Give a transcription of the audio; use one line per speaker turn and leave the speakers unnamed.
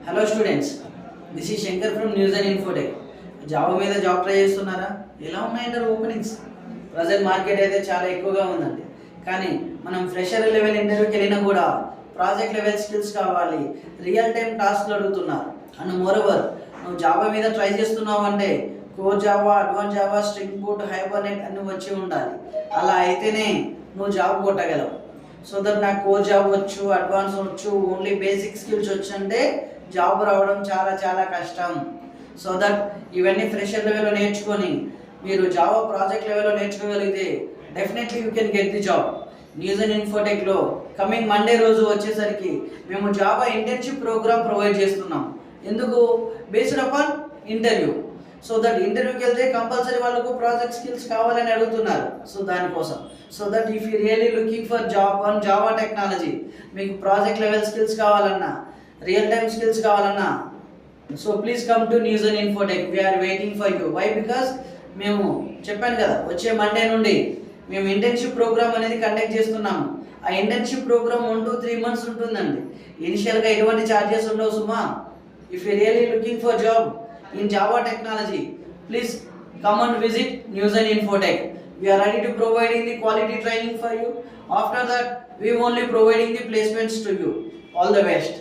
Hello students, this ఈ Shankar from news and Infotech. Job మీద job try చేస్తున్నారా? ఎలా ఉన్నాయంటారు ఓపెనింగ్స్? ప్రజెంట్ మార్కెట్ అయితే చాలా ఎక్కువగా ఉందండి. కానీ మనం ఫ్రెషర్ లెవెల్ ఇంటర్వ్యూకి వెళ్ళినా కూడా ప్రాజెక్ట్ లెవెల్ స్కిల్స్ కావాలి, రియల్ టైం టాస్క్లు అడుగుతున్నారు. అండ్ మోరోవర్, నువ్వు జాబా మీద ట్రై చేస్తున్నావు అంటే core Java, advance Java, string boot, Hibernate అన్ని వచ్చి ఉండాలి. అలా అయితేనే నువ్వు జాబ్ కొట్టగలవు. సో దట్ నాకు కోర్ జాబ్ వచ్చు, అడ్వాన్స్ వచ్చు, ఓన్లీ బేసిక్ స్కిల్స్ వచ్చు అంటే జాబ్ రావడం చాలా చాలా కష్టం. సో దట్ ఇవన్నీ ఫ్రెషర్ లెవెల్లో నేర్చుకొని మీరు జావా ప్రాజెక్ట్ లెవెల్లో నేర్చుకోగలిగితే definitely you can get the job. News and ఇన్ఫోటెక్లో కమింగ్ మండే రోజు వచ్చేసరికి మేము జావా ఇంటర్న్షిప్ ప్రోగ్రామ్ ప్రొవైడ్ చేస్తున్నాం. ఎందుకు? Based upon interview. So that ఇంటర్వ్యూకి వెళ్తే కంపల్సరీ వాళ్ళకు ప్రాజెక్ట్ స్కిల్స్ కావాలని అడుగుతున్నారు. సో దానికోసం, so that if you really looking for job on Java technology, మీకు ప్రాజెక్ట్ లెవెల్ స్కిల్స్ కావాలన్నా, రియల్ టైమ్ స్కిల్స్ కావాలన్నా, so please come to News and Infotech. We're waiting for you. Why? Because మేము చెప్పాను కదా, వచ్చే Monday నుండి మేము internship programme అనేది కండక్ట్ చేస్తున్నాము. ఆ ఇంటర్న్షిప్ ప్రోగ్రామ్ 1 to 3 months ఉంటుందండి. ఇనిషియల్గా ఎటువంటి ఛార్జెస్ ఉండవు సుమా. If you really looking for job in Java technology, please come and visit News and Infotech. We are ready to providing the quality training for you. After that, we only providing the placements to you. All the best.